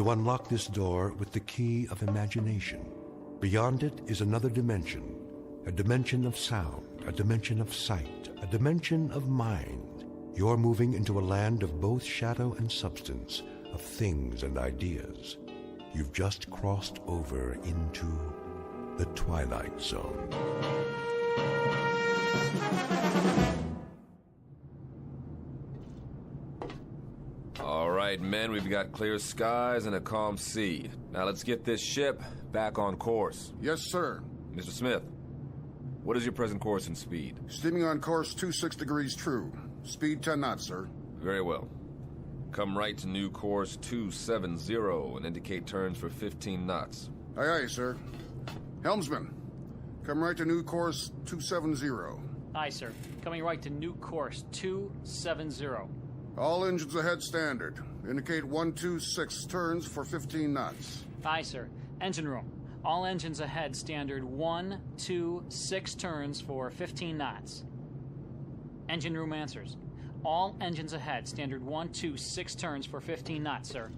You unlock this door with the key of imagination. Beyond it is another dimension, a dimension of sound, a dimension of sight, a dimension of mind. You're moving into a land of both shadow and substance, of things and ideas. You've just crossed over into the Twilight Zone. All right, men, we've got clear skies and a calm sea. Now let's get this ship back on course. Yes, sir. Mr. Smith, what is your present course and speed? Steaming on course 26 degrees true. Speed 10 knots, sir. Very well. Come right to new course 270 and indicate turns for 15 knots. Aye, aye, sir. Helmsman, come right to new course 270. Aye, sir. Coming right to new course 270. All engines ahead standard. Indicate 126 turns for 15 knots. Aye, sir. Engine room. All engines ahead standard 126 turns for 15 knots. Engine room answers. All engines ahead standard 126 turns for 15 knots, sir.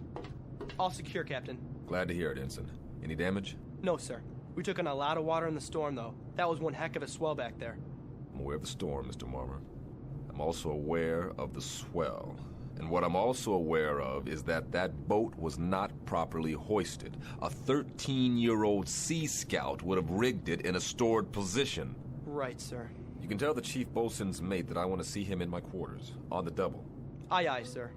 All secure, Captain. Glad to hear it, Ensign. Any damage? No, sir. We took in a lot of water in the storm, though. That was one heck of a swell back there. I'm aware of the storm, Mr. Marmer. I'm also aware of the swell. And what I'm also aware of is that that boat was not properly hoisted. A 13-year-old Sea Scout would have rigged it in a stored position. Right, sir. You can tell the chief boatswain's mate that I want to see him in my quarters, on the double. Aye, aye, sir.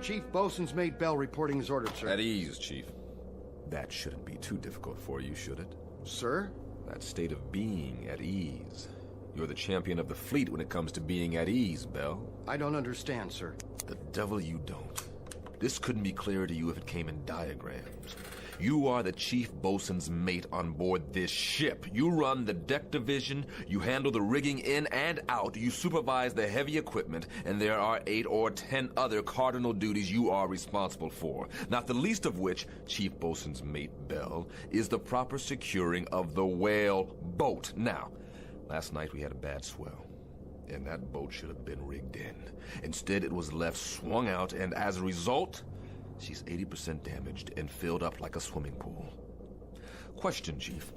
Chief Bosun's mate Bell reporting his orders, sir. At ease, Chief. That shouldn't be too difficult for you, should it? Sir? That state of being at ease. You're the champion of the fleet when it comes to being at ease, Bell. I don't understand, sir. The devil you don't. This couldn't be clearer to you if it came in diagrams. You are the chief bosun's mate on board this ship. You run the deck division, you handle the rigging in and out, you supervise the heavy equipment, and there are 8 or 10 other cardinal duties you are responsible for. Not the least of which, chief bosun's mate Bell, is the proper securing of the whale boat. Now, last night we had a bad swell, and that boat should have been rigged in. Instead, it was left swung out, and as a result, she's 80% damaged and filled up like a swimming pool. Question, Chief.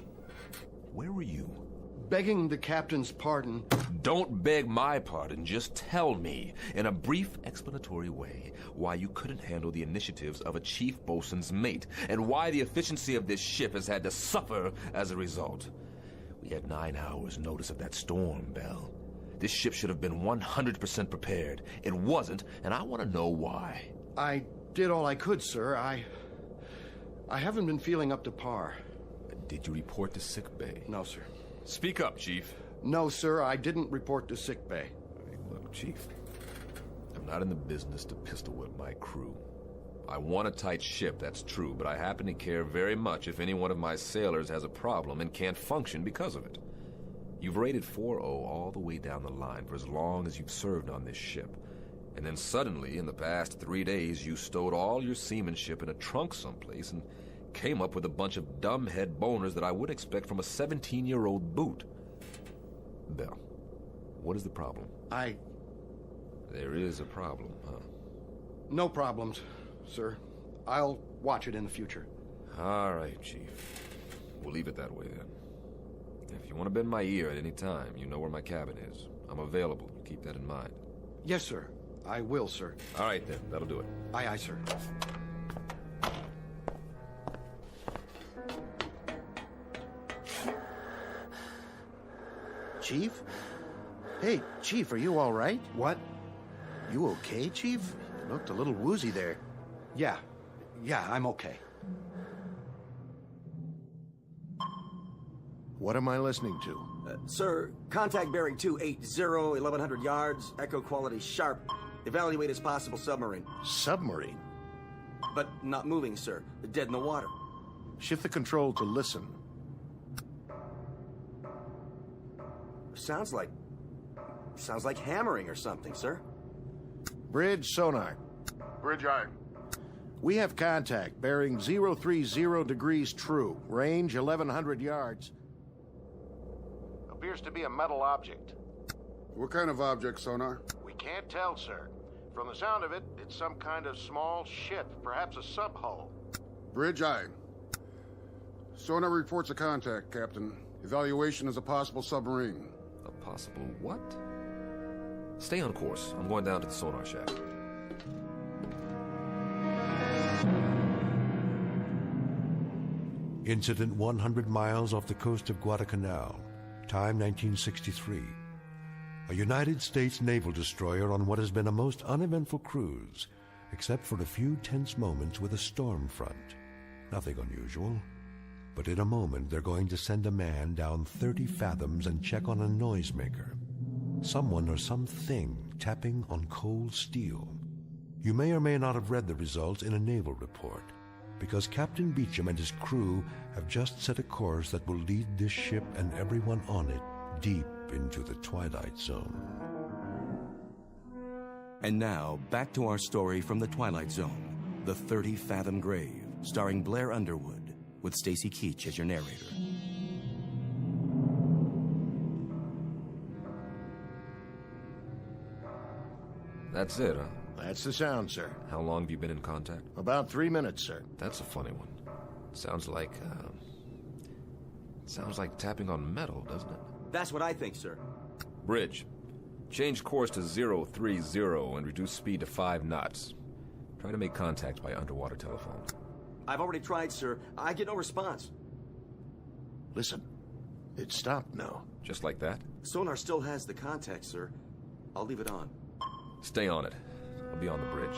Where were you? Begging the captain's pardon. Don't beg my pardon. Just tell me, in a brief explanatory way, why you couldn't handle the initiatives of a chief bosun's mate, and why the efficiency of this ship has had to suffer as a result. We had 9 hours notice of that storm, Bell. This ship should have been 100% prepared. It wasn't, and I want to know why. I did all I could, sir. I haven't been feeling up to par. Did you report to sick bay? No, sir. Speak up, Chief. No, sir, I didn't report to sick bay. Hey, look, Chief. I'm not in the business to pistol whip my crew. I want a tight ship, that's true, but I happen to care very much if any one of my sailors has a problem and can't function because of it. You've rated 4-0 all the way down the line for as long as you've served on this ship. And then suddenly, in the past 3 days, you stowed all your seamanship in a trunk someplace and came up with a bunch of dumbhead boners that I would expect from a 17-year-old boot. Bell, what is the problem? There is a problem, huh? No problems, sir. I'll watch it in the future. All right, Chief. We'll leave it that way, then. If you want to bend my ear at any time, you know where my cabin is. I'm available. Keep that in mind. Yes, sir. I will, sir. All right, then. That'll do it. Aye, aye, sir. Chief? Hey, Chief, are you all right? What? You okay, Chief? You looked a little woozy there. Yeah, I'm okay. What am I listening to? Sir, contact bearing 280, 1100 yards, echo quality sharp. Evaluate as possible submarine. Submarine? But not moving, sir. Dead in the water. Shift the control to listen. Sounds like hammering or something, sir. Bridge sonar. Bridge eye. We have contact, bearing 030 degrees true, range 1100 yards. Appears to be a metal object. What kind of object, sonar? We can't tell, sir. From the sound of it, it's some kind of small ship, perhaps a sub-hull. Bridge, aye. Sonar reports a contact, Captain. Evaluation is a possible submarine. A possible what? Stay on course. I'm going down to the sonar shack. Incident 100 miles off the coast of Guadalcanal. Time 1963. A United States naval destroyer on what has been a most uneventful cruise, except for a few tense moments with a storm front. Nothing unusual. But in a moment, they're going to send a man down 30 fathoms and check on a noisemaker. Someone or something tapping on cold steel. You may or may not have read the results in a naval report, because Captain Beecham and his crew have just set a course that will lead this ship and everyone on it deep into the Twilight Zone. And now, back to our story from the Twilight Zone, The 30-Fathom Grave, starring Blair Underwood, with Stacy Keach as your narrator. That's it, huh? That's the sound, sir. How long have you been in contact? About 3 minutes, sir. That's a funny one. Sounds like tapping on metal, doesn't it? That's what I think, sir. Bridge. Change course to 030 and reduce speed to 5 knots. Try to make contact by underwater telephone. I've already tried, sir. I get no response. Listen, it stopped now. Just like that? Sonar still has the contact, sir. I'll leave it on. Stay on it. I'll be on the bridge.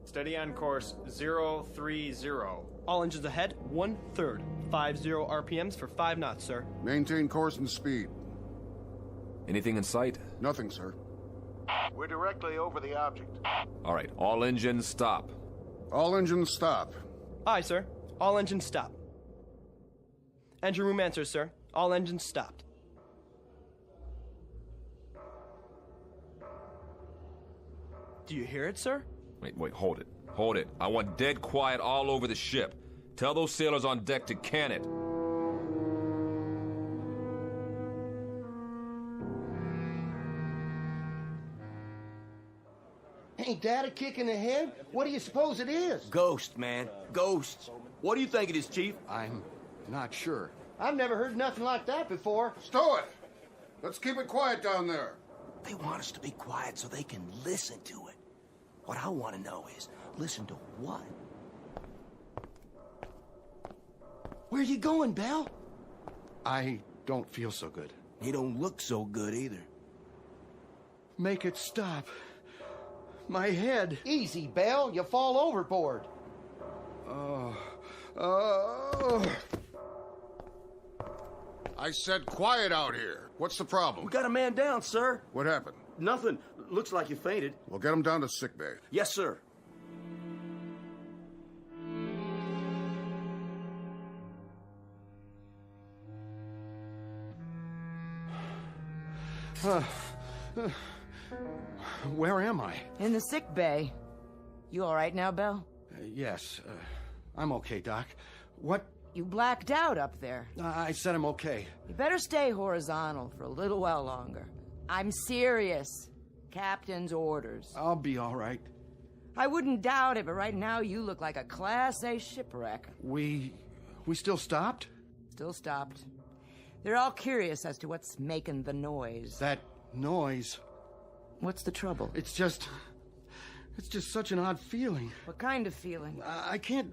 Steady on course 030. All engines ahead, 1/3. 50 RPMs for 5 knots, sir. Maintain course and speed. Anything in sight? Nothing, sir. We're directly over the object. All right, all engines stop. All engines stop. Aye, sir. All engines stop. Engine room answers, sir. All engines stopped. Do you hear it, sir? Wait, hold it. Hold it. I want dead quiet all over the ship. Tell those sailors on deck to can it. Ain't that a kick in the head? What do you suppose it is? Ghost, man. Ghosts. What do you think it is, Chief? I'm not sure. I've never heard nothing like that before. Stow it! Let's keep it quiet down there. They want us to be quiet so they can listen to it. What I want to know is, listen to what? Where you going, Belle? I don't feel so good. You don't look so good either. Make it stop. My head. Easy, Belle. You fall overboard. I said quiet out here. What's the problem? We got a man down, sir. What happened? Nothing. Looks like you fainted. We'll get him down to sickbay. Yes, sir. Where am I? In the sick bay. You all right now, Belle? Yes, I'm okay, Doc. What? You blacked out up there. I said I'm okay. You better stay horizontal for a little while longer. I'm serious. Captain's orders. I'll be all right. I wouldn't doubt it, but right now you look like a Class A shipwreck. We still stopped? Still stopped. They're all curious as to what's making the noise. That noise. What's the trouble? It's just such an odd feeling. What kind of feeling? I can't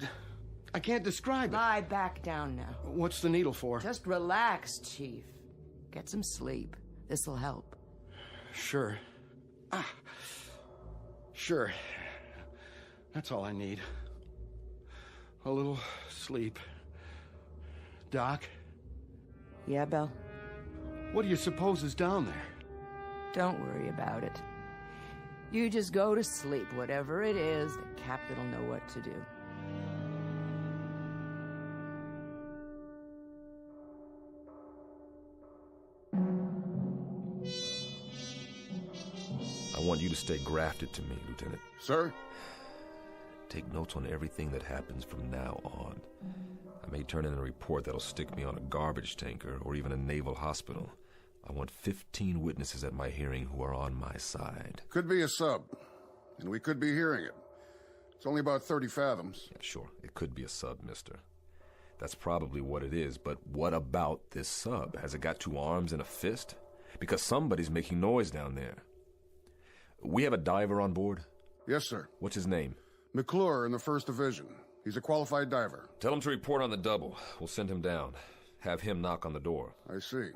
describe it. Lie back down now. What's the needle for? Just relax, Chief. Get some sleep. This'll help. Sure. Sure. That's all I need. A little sleep. Doc? Yeah, Belle? What do you suppose is down there? Don't worry about it. You just go to sleep. Whatever it is, the captain will know what to do. I want you to stay grafted to me, Lieutenant. Sir? Take notes on everything that happens from now on. I may turn in a report that'll stick me on a garbage tanker or even a naval hospital. I want 15 witnesses at my hearing who are on my side. Could be a sub, and we could be hearing it. It's only about 30 fathoms. Yeah, sure, it could be a sub, mister. That's probably what it is, but what about this sub? Has it got 2 arms and a fist? Because somebody's making noise down there. We have a diver on board? Yes, sir. What's his name? McClure in the 1st Division. He's a qualified diver. Tell him to report on the double. We'll send him down. Have him knock on the door. I see.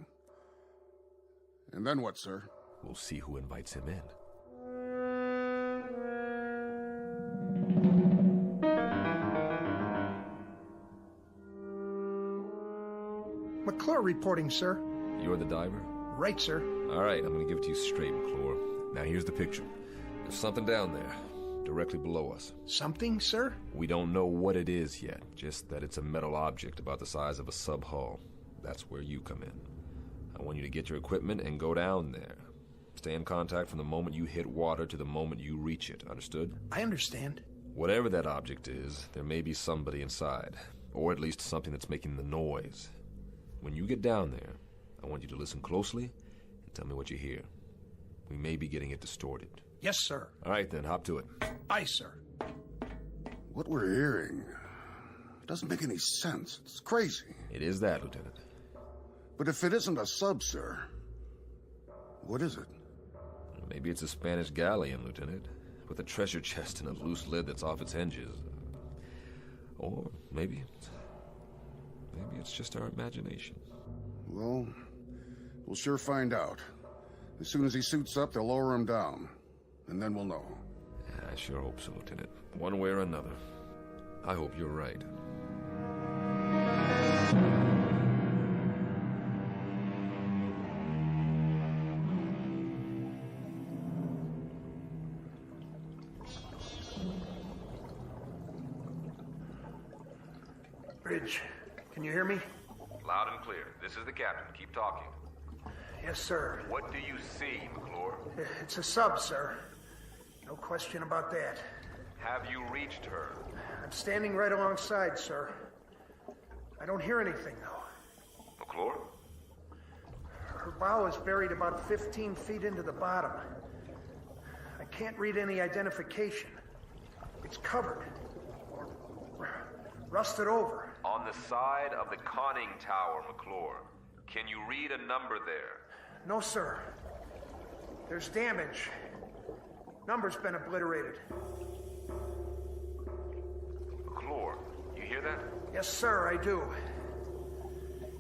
And then what, sir? We'll see who invites him in. McClure reporting, sir. You're the diver? Right, sir. All right, I'm going to give it to you straight, McClure. Now here's the picture. There's something down there, directly below us. Something, sir? We don't know what it is yet, just that it's a metal object about the size of a sub-hull. That's where you come in. I want you to get your equipment and go down there. Stay in contact from the moment you hit water to the moment you reach it, understood? I understand. Whatever that object is, there may be somebody inside, or at least something that's making the noise. When you get down there, I want you to listen closely and tell me what you hear. We may be getting it distorted. Yes, sir. All right, then, hop to it. Aye, sir. What we're hearing doesn't make any sense. It's crazy. It is that, Lieutenant. But if it isn't a sub, sir, what is it? Maybe it's a Spanish galleon, Lieutenant, with a treasure chest and a loose lid that's off its hinges. Or maybe it's just our imagination. Well, we'll sure find out. As soon as he suits up, they'll lower him down. And then we'll know. I sure hope so, Lieutenant. One way or another. I hope you're right. Bridge, can you hear me? Loud and clear. This is the captain. Keep talking. Yes, sir. What do you see, McClure? It's a sub, sir. No question about that. Have you reached her? I'm standing right alongside, sir. I don't hear anything, though. McClure? Her bow is buried about 15 feet into the bottom. I can't read any identification. It's covered. Or rusted over. On the side of the conning tower, McClure. Can you read a number there? No, sir. There's damage. Number's been obliterated. McClure, you hear that? Yes, sir, I do.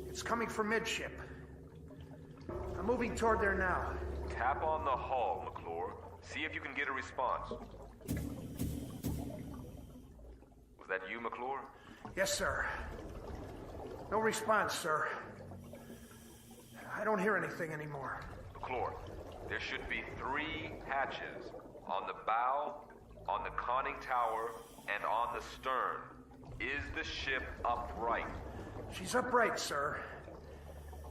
It's coming from midship. I'm moving toward there now. Tap on the hull, McClure. See if you can get a response. Was that you, McClure? Yes, sir. No response, sir. I don't hear anything anymore. McClure, there should be 3 hatches. On the bow, on the conning tower, and on the stern. Is the ship upright? She's upright, sir.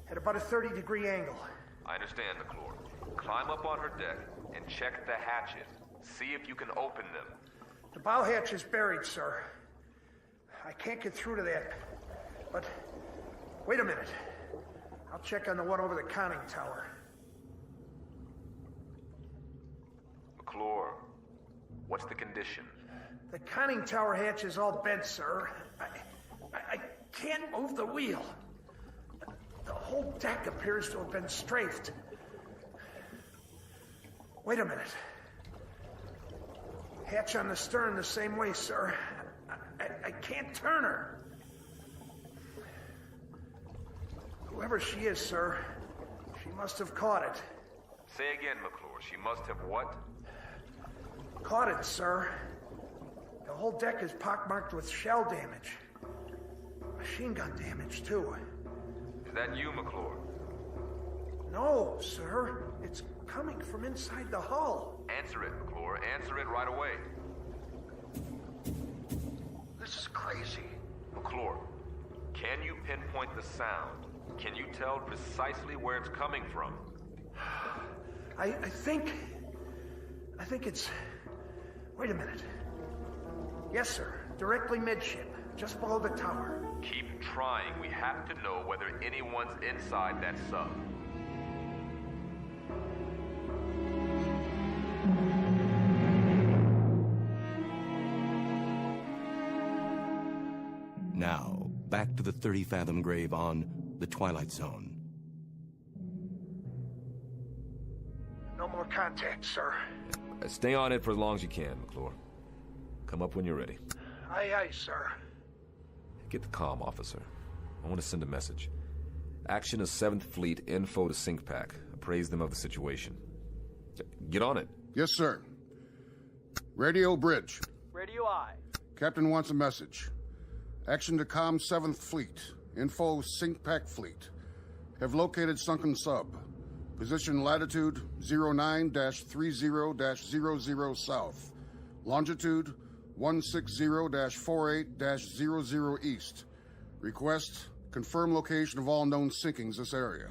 At about a 30-degree angle. I understand, McClure. Climb up on her deck and check the hatches. See if you can open them. The bow hatch is buried, sir. I can't get through to that. But wait a minute. I'll check on the one over the conning tower. McClure, what's the condition? The conning tower hatch is all bent, sir. I can't move the wheel. The whole deck appears to have been strafed. Wait a minute. Hatch on the stern the same way, sir. I can't turn her. Whoever she is, sir, she must have caught it. Say again, McClure. She must have what? Caught it, sir. The whole deck is pockmarked with shell damage. Machine gun damage, too. Is that you, McClure? No, sir. It's coming from inside the hull. Answer it, McClure. Answer it right away. This is crazy. McClure, can you pinpoint the sound? Can you tell precisely where it's coming from? I think it's... Wait a minute. Yes, sir. Directly midship, just below the tower. Keep trying. We have to know whether anyone's inside that sub. Now, back to the 30-fathom grave on the Twilight Zone. No more contact, sir. Stay on it for as long as you can, McClure. Come up when you're ready. Aye, aye, sir. Get the comm, officer. I want to send a message. Action is 7th Fleet, info to SyncPack. Appraise them of the situation. Get on it. Yes, sir. Radio bridge. Radio I. Captain wants a message. Action to comm 7th Fleet. Info SyncPack Fleet. Have located sunken sub. Position latitude 09-30-00 south. Longitude 160-48-00 east. Request, confirm location of all known sinkings this area.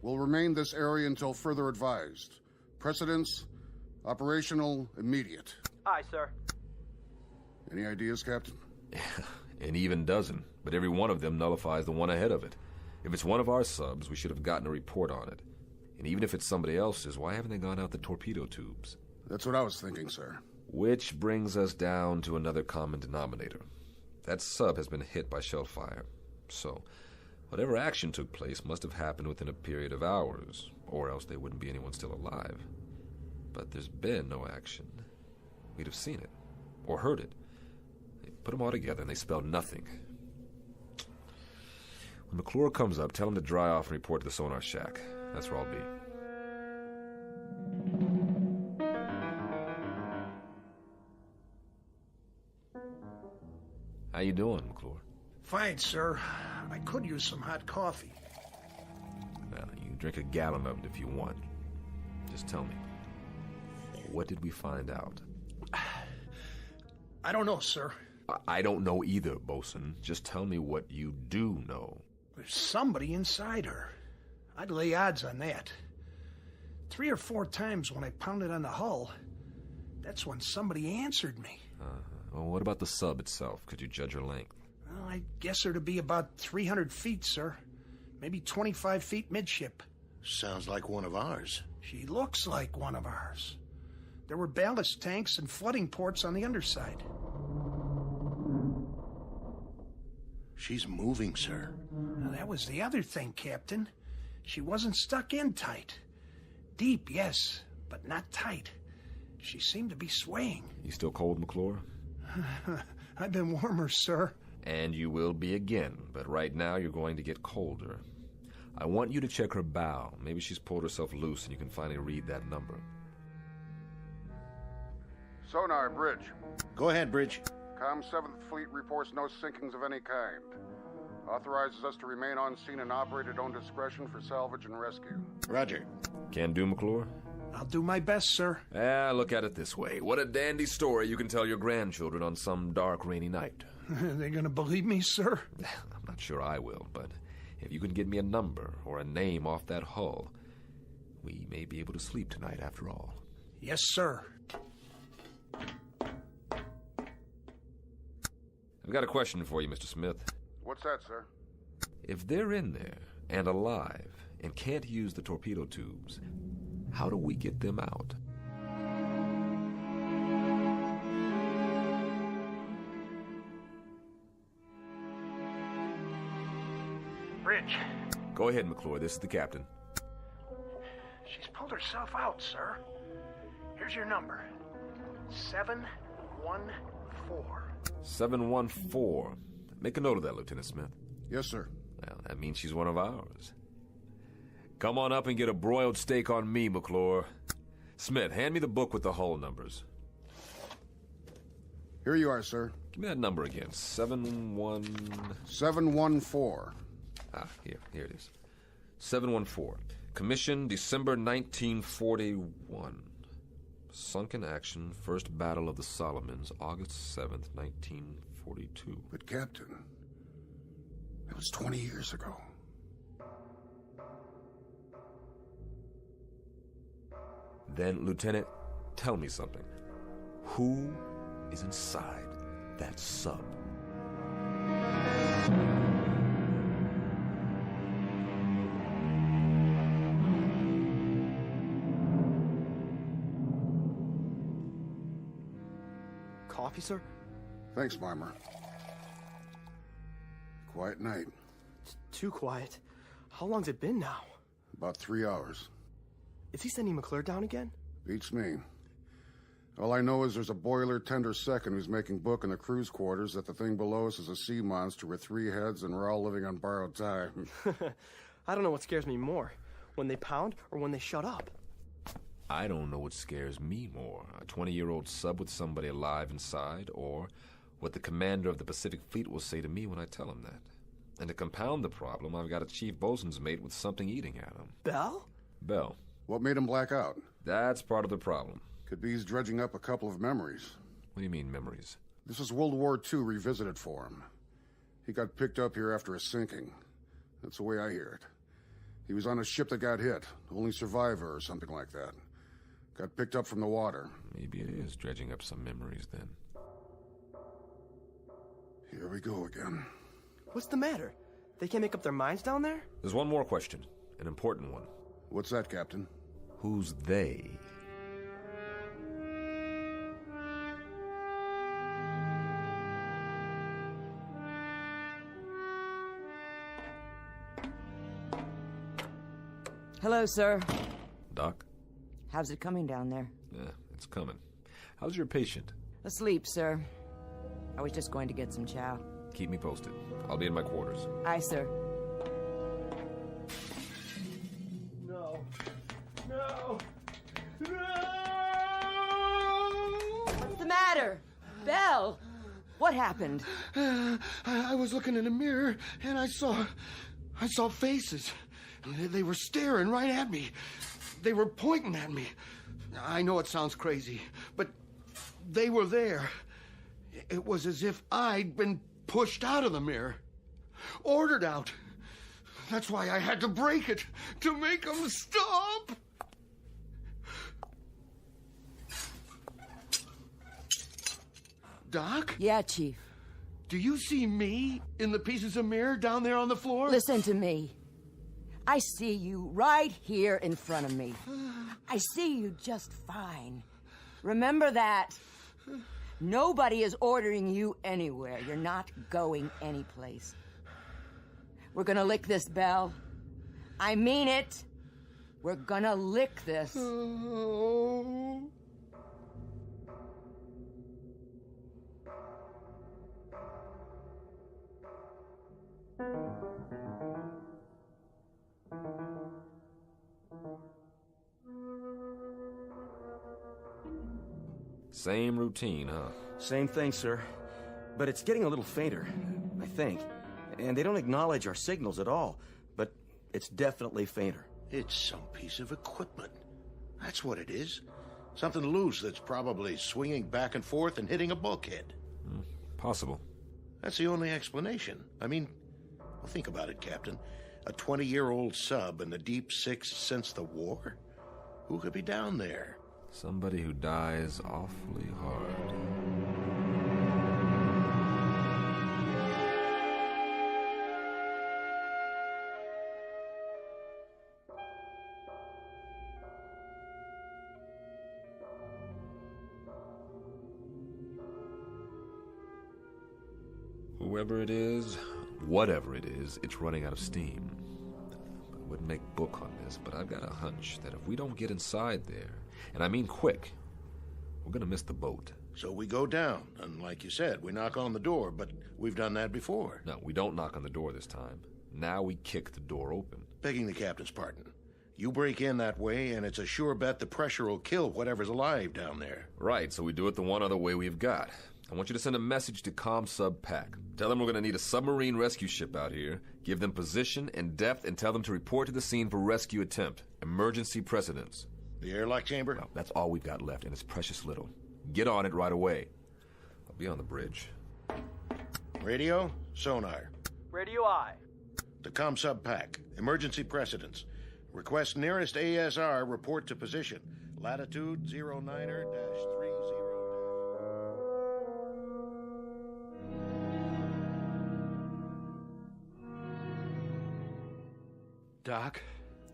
Will remain this area until further advised. Precedence, operational, immediate. Aye, sir. Any ideas, Captain? An even dozen, but every one of them nullifies the one ahead of it. If it's one of our subs, we should have gotten a report on it. And even if it's somebody else's, why haven't they gone out the torpedo tubes? That's what I was thinking, sir. Which brings us down to another common denominator. That sub has been hit by shell fire. So, whatever action took place must have happened within a period of hours, or else there wouldn't be anyone still alive. But there's been no action. We'd have seen it, or heard it. They put them all together and they spell nothing. When McClure comes up, tell him to dry off and report to the sonar shack. That's where I'll be. How you doing, McClure? Fine, sir. I could use some hot coffee. Well, you can drink a gallon of it if you want. Just tell me, what did we find out? I don't know, sir. I don't know either, Bosun. Just tell me what you do know. There's somebody inside her. I'd lay odds on that. 3 or 4 times when I pounded on the hull, that's when somebody answered me. Well, what about the sub itself? Could you judge her length? Well, I guess her to be about 300 feet, sir. Maybe 25 feet midship. Sounds like one of ours. She looks like one of ours. There were ballast tanks and flooding ports on the underside. She's moving, sir. Now, that was the other thing, Captain. She wasn't stuck in tight. Deep, yes, but not tight. She seemed to be swaying. You still cold, McClure? I've been warmer, sir. And you will be again, but right now you're going to get colder. I want you to check her bow. Maybe she's pulled herself loose and you can finally read that number. Sonar, bridge. Go ahead, Bridge. Comm 7th Fleet reports no sinkings of any kind. Authorizes us to remain on scene and operate at own discretion for salvage and rescue. Roger. Can do, McClure? I'll do my best, sir. Look at it this way. What a dandy story you can tell your grandchildren on some dark, rainy night. Are they gonna believe me, sir? I'm not sure I will, but if you can get me a number or a name off that hull, we may be able to sleep tonight after all. Yes, sir. I've got a question for you, Mr. Smith. What's that, sir? If they're in there and alive and can't use the torpedo tubes, how do we get them out? Bridge. Go ahead, McClure. This is the captain. She's pulled herself out, sir. Here's your number. 714. 714. Make a note of that, Lieutenant Smith. Yes, sir. Well, that means she's one of ours. Come on up and get a broiled steak on me, McClure. Smith, hand me the book with the hull numbers. Here you are, sir. Give me that number again. 714. Here it is. 714. Commission December 1941. Sunken action, First Battle of the Solomons, August 7th, 1942. But, Captain, that was 20 years ago. Then, Lieutenant, tell me something. Who is inside that sub. Coffee, sir? Thanks, Marmer. Quiet night. It's too quiet. How long's it been now? About 3 hours. Is he sending McClure down again? Beats me. All I know is there's a boiler tender second who's making book in the crew's quarters that the thing below us is a sea monster with 3 heads and we're all living on borrowed time. I don't know what scares me more, when they pound or when they shut up. I don't know what scares me more, a 20-year-old sub with somebody alive inside, or what the commander of the Pacific Fleet will say to me when I tell him that. And to compound the problem, I've got a chief bosun's mate with something eating at him. Bell? Bell. What made him black out? That's part of the problem. Could be he's dredging up a couple of memories. What do you mean, memories? This is World War II revisited for him. He got picked up here after a sinking. That's the way I hear it. He was on a ship that got hit, only survivor or something like that. Got picked up from the water. Maybe it is dredging up some memories, then. Here we go again. What's the matter? They can't make up their minds down there? There's one more question, an important one. What's that, Captain? Who's they? Hello, sir. Doc? How's it coming down there? Yeah, it's coming. How's your patient? Asleep, sir. I was just going to get some chow. Keep me posted. I'll be in my quarters. Aye, sir. No. No! No! What's the matter? Belle! What happened? I was looking in the mirror, and I saw faces. They were staring right at me. They were pointing at me. I know it sounds crazy, but they were there. It was as if I'd been pushed out of the mirror. Ordered out. That's why I had to break it, to make them stop. Doc? Yeah, Chief. Do you see me in the pieces of mirror down there on the floor? Listen to me. I see you right here in front of me. I see you just fine. Remember that. Nobody is ordering you anywhere. You're not going anyplace. We're gonna lick this, Belle. I mean it. We're gonna lick this. Oh. Same routine, huh? Same thing, sir. But it's getting a little fainter, I think. And they don't acknowledge our signals at all. But it's definitely fainter. It's some piece of equipment. That's what it is. Something loose that's probably swinging back and forth and hitting a bulkhead. Possible. That's the only explanation. I mean, well, think about it, Captain. A 20-year-old sub in the deep six since the war? Who could be down there? Somebody who dies awfully hard. Whoever it is, whatever it is, it's running out of steam. I wouldn't make book on this, but I've got a hunch that if we don't get inside there, and I mean quick, we're gonna miss the boat. So we go down, and like you said, we knock on the door, but we've done that before. No, we don't knock on the door this time. Now we kick the door open. Begging the captain's pardon. You break in that way, and it's a sure bet the pressure will kill whatever's alive down there. Right, so we do it the one other way we've got. I want you to send a message to ComSub Pack. Tell them we're going to need a submarine rescue ship out here. Give them position and depth and tell them to report to the scene for rescue attempt. Emergency precedence. The airlock chamber? Well, that's all we've got left, and it's precious little. Get on it right away. I'll be on the bridge. Radio, sonar. Radio I. The ComSub Pack. Emergency precedence. Request nearest ASR, report to position. Latitude 09er-30. Doc,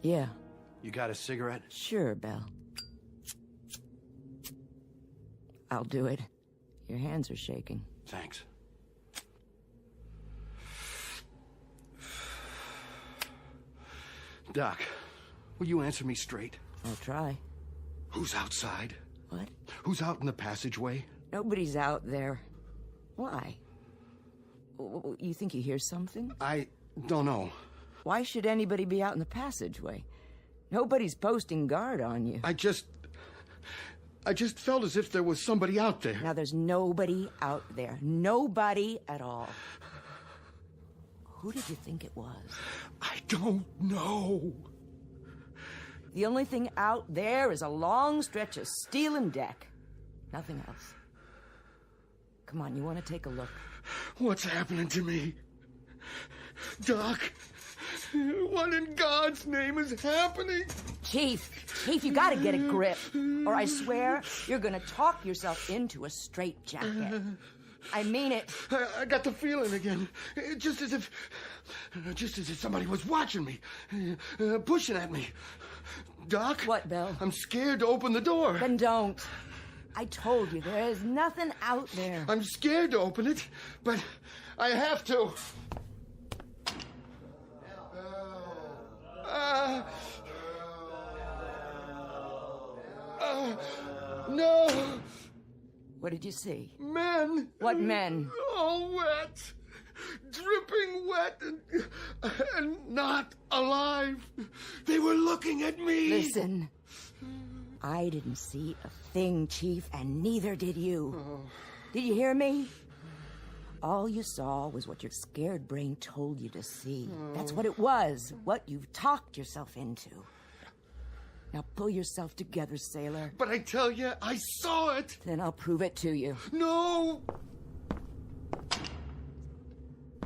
Yeah, you got a cigarette? sure, Belle. I'll do it. Your hands are shaking. Thanks. Doc, will you answer me straight? I'll try. Who's outside? What? Who's out in the passageway? Nobody's out there. Why? You think you hear something? I don't know. Why should anybody be out in the passageway? Nobody's posting guard on you. I just felt as if there was somebody out there. Now, there's nobody out there. Nobody at all. Who did you think it was? I don't know. The only thing out there is a long stretch of steel and deck. Nothing else. Come on, you want to take a look? What's happening to me? Doc, what in God's name is happening? Chief, you gotta get a grip, or I swear you're gonna talk yourself into a straitjacket. I mean it. I got the feeling again. Just as if somebody was watching me, pushing at me. Doc? What, Belle? I'm scared to open the door. Then don't. I told you, there is nothing out there. I'm scared to open it, but I have to. No! What did you see? Men! What men? All wet! Dripping wet and not alive! They were looking at me! Listen. I didn't see a thing, Chief, and neither did you. Oh. Did you hear me? All you saw was what your scared brain told you to see. That's what it was, what you've talked yourself into. Now pull yourself together, sailor. But I tell you, I saw it! Then I'll prove it to you. No!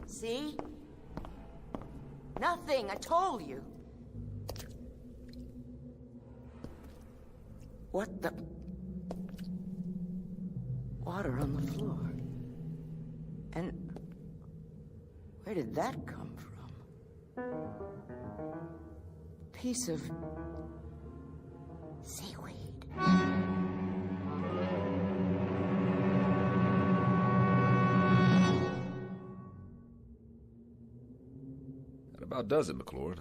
See? Nothing, I told you. What the... Water on the floor. And where did that come from? Piece of seaweed. That about does it, McClure.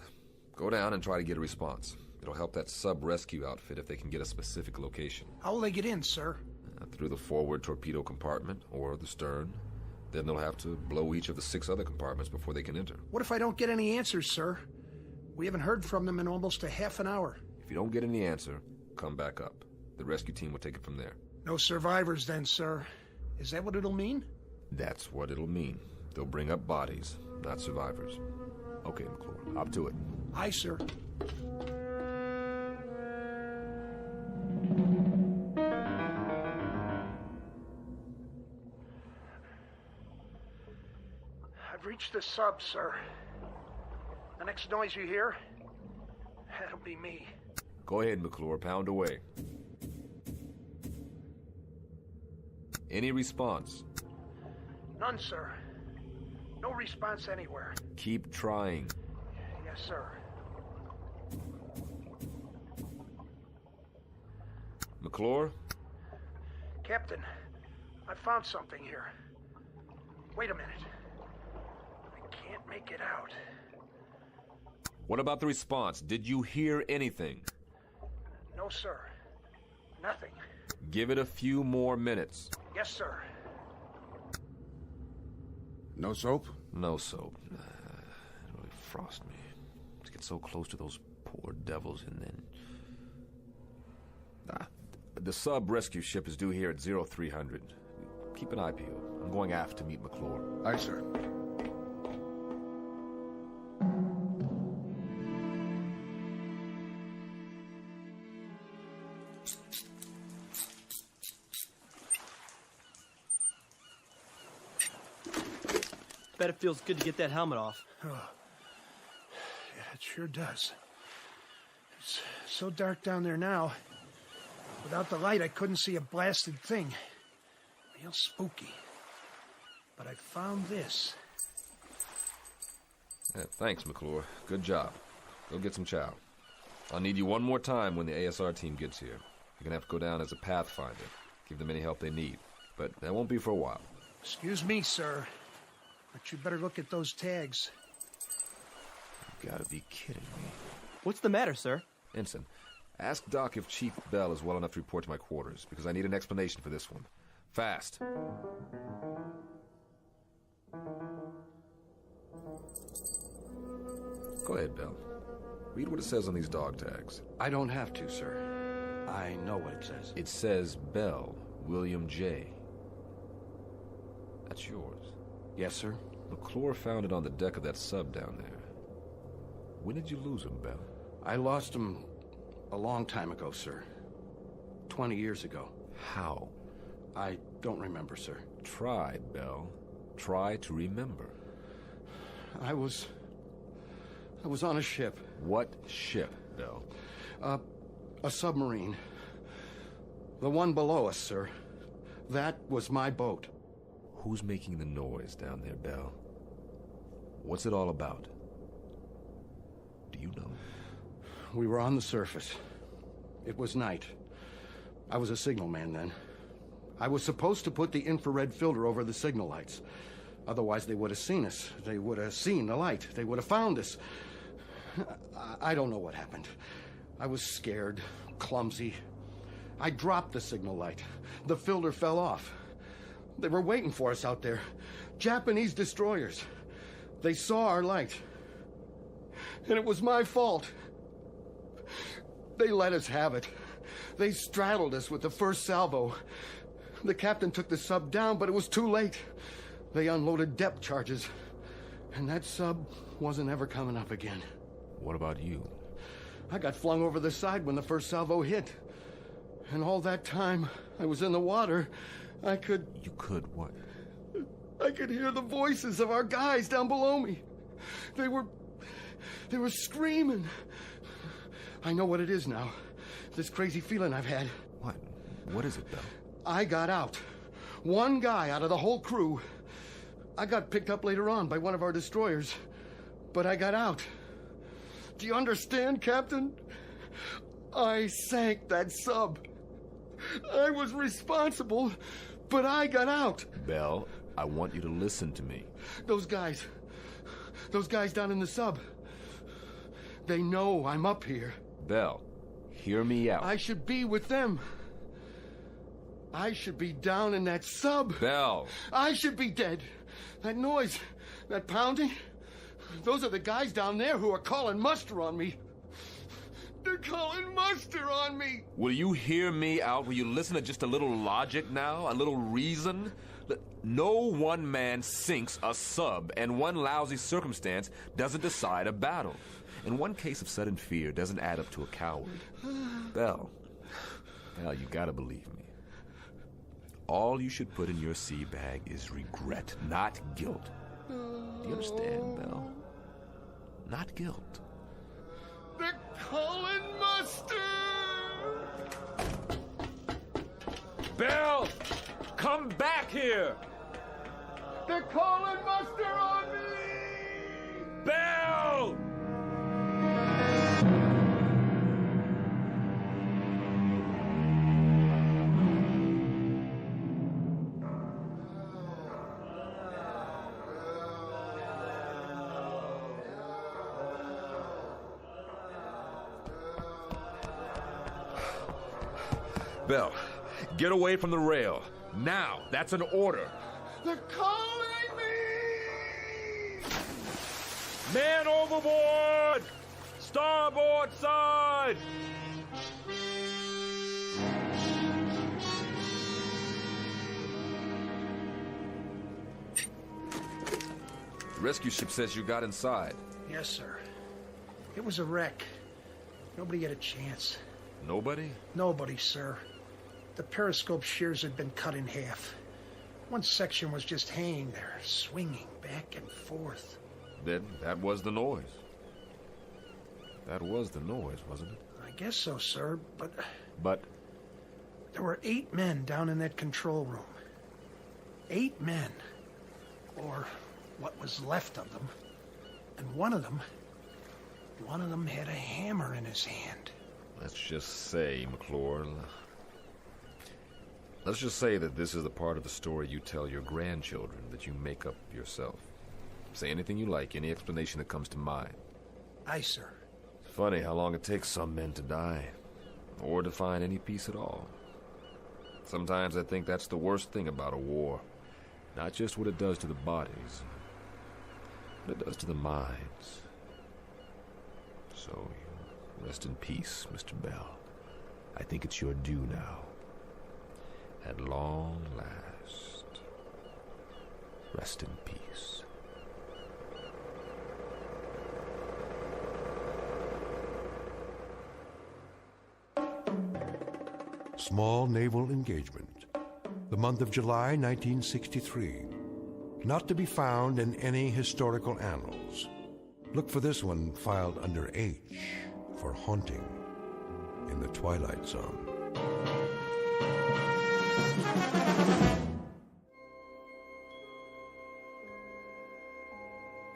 Go down and try to get a response. It'll help that sub-rescue outfit if they can get a specific location. How will they get in, sir? Through the forward torpedo compartment or the stern. Then they'll have to blow each of the 6 other compartments before they can enter. What if I don't get any answers, sir? We haven't heard from them in almost a half an hour. If you don't get any answer, come back up. The rescue team will take it from there. No survivors then, sir. Is that what it'll mean? That's what it'll mean. They'll bring up bodies, not survivors. Okay, McClure, up to it. Aye, sir. I've reached the sub, sir. The next noise you hear, that'll be me. Go ahead, McClure, pound away. Any response? None, sir. No response anywhere. Keep trying. Yes, sir. McClure? Captain, I found something here. Wait a minute. I can't make it out. What about the response? Did you hear anything? No, sir. Nothing. Give it a few more minutes. Yes, sir. No soap? No soap. It really frosts me. To get so close to those poor devils and then... The sub-rescue ship is due here at 0300. Keep an eye peeled. I'm going aft to meet McClure. Aye, sir. Bet it feels good to get that helmet off. Oh. Yeah, it sure does. It's so dark down there now. Without the light, I couldn't see a blasted thing. Real spooky. But I found this. Yeah, thanks, McClure. Good job. Go get some chow. I'll need you one more time when the ASR team gets here. You're gonna have to go down as a pathfinder. Give them any help they need. But that won't be for a while. Excuse me, sir. But you better look at those tags. You gotta be kidding me. What's the matter, sir? Ensign, ask Doc if Chief Bell is well enough to report to my quarters, because I need an explanation for this one. Fast. Go ahead, Bell. Read what it says on these dog tags. I don't have to, sir. I know what it says. It says Bell, William J. That's yours. Yes, sir. McClure found it on the deck of that sub down there. When did you lose him, Bell? I lost him a long time ago, sir. 20 years ago. How? I don't remember, sir. Try, Bell. Try to remember. I was on a ship. What ship, Bell? A submarine. The one below us, sir. That was my boat. Who's making the noise down there, Bell? What's it all about? Do you know? We were on the surface. It was night. I was a signalman then. I was supposed to put the infrared filter over the signal lights. Otherwise, they would have seen us. They would have seen the light. They would have found us. I don't know what happened. I was scared, clumsy. I dropped the signal light. The filter fell off. They were waiting for us out there. Japanese destroyers. They saw our light. And it was my fault. They let us have it. They straddled us with the first salvo. The captain took the sub down, but it was too late. They unloaded depth charges. And that sub wasn't ever coming up again. What about you? I got flung over the side when the first salvo hit. And all that time I was in the water, I could... You could what? I could hear the voices of our guys down below me. They were screaming. I know what it is now. This crazy feeling I've had. What? What is it, Bell? I got out. One guy out of the whole crew. I got picked up later on by one of our destroyers. But I got out. Do you understand, Captain? I sank that sub. I was responsible, but I got out. Bell, I want you to listen to me. Those guys down in the sub, they know I'm up here. Bell, hear me out. I should be with them. I should be down in that sub. Bell. I should be dead. That noise, that pounding, those are the guys down there who are calling muster on me. They're calling muster on me. Will you hear me out? Will you listen to just a little logic now? A little reason? No one man sinks a sub, and one lousy circumstance doesn't decide a battle. And one case of sudden fear doesn't add up to a coward. Bell, you gotta believe me. All you should put in your sea bag is regret, not guilt. Do you understand, Bell? Not guilt. They're calling muster! Bell! Come back here! They're calling muster on me! Bell! Bell, get away from the rail. Now, that's an order. They're calling me! Man overboard! Starboard side! The rescue ship says you got inside. Yes, sir. It was a wreck. Nobody had a chance. Nobody? Nobody, sir. The periscope shears had been cut in half. One section was just hanging there, swinging back and forth. Then that was the noise. That was the noise, wasn't it? I guess so, sir, but... But? There were 8 men down in that control room. 8 men. Or what was left of them. And one of them One of them had a hammer in his hand. Let's just say, McClure, let's just say that this is the part of the story you tell your grandchildren that you make up yourself. Say anything you like, any explanation that comes to mind. Aye, sir. It's funny how long it takes some men to die, or to find any peace at all. Sometimes I think that's the worst thing about a war. Not just what it does to the bodies, but it does to the minds. So, you rest in peace, Mr. Bell. I think it's your due now. At long last, rest in peace. Small naval engagement. The month of July 1963. Not to be found in any historical annals. Look for this one filed under H for haunting in the Twilight Zone.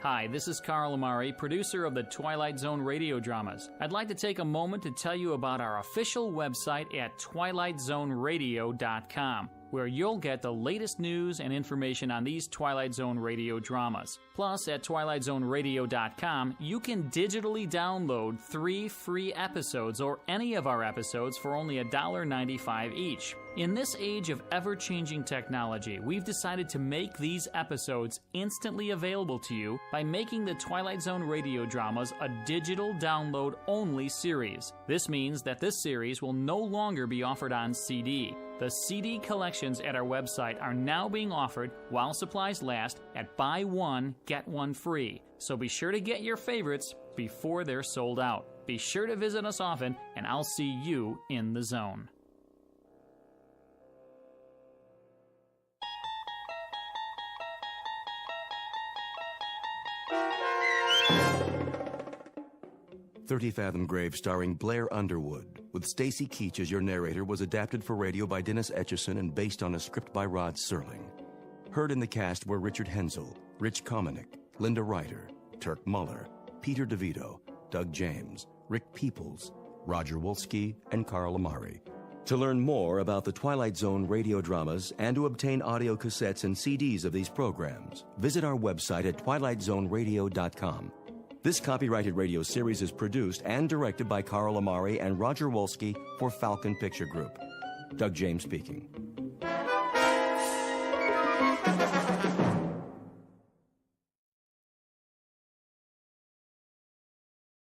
Hi, this is Carl Amari, producer of the Twilight Zone radio dramas. I'd like to take a moment to tell you about our official website at twilightzoneradio.com, where you'll get the latest news and information on these Twilight Zone radio dramas. Plus, at twilightzoneradio.com, you can digitally download 3 free episodes or any of our episodes for only $1.95 each. In this age of ever-changing technology, we've decided to make these episodes instantly available to you by making the Twilight Zone radio dramas a digital download-only series. This means that this series will no longer be offered on CD. The CD collections at our website are now being offered while supplies last at buy one, get one free. So be sure to get your favorites before they're sold out. Be sure to visit us often, and I'll see you in the zone. "30 Fathom Grave" starring Blair Underwood, with Stacy Keach as your narrator, was adapted for radio by Dennis Etchison and based on a script by Rod Serling. Heard in the cast were Richard Hensel, Rich Kominick, Linda Ryder, Turk Muller, Peter DeVito, Doug James, Rick Peoples, Roger Wolski, and Carl Amari. To learn more about the Twilight Zone radio dramas and to obtain audio cassettes and CDs of these programs, visit our website at twilightzoneradio.com. This copyrighted radio series is produced and directed by Carl Amari and Roger Wolski for Falcon Picture Group. Doug James speaking.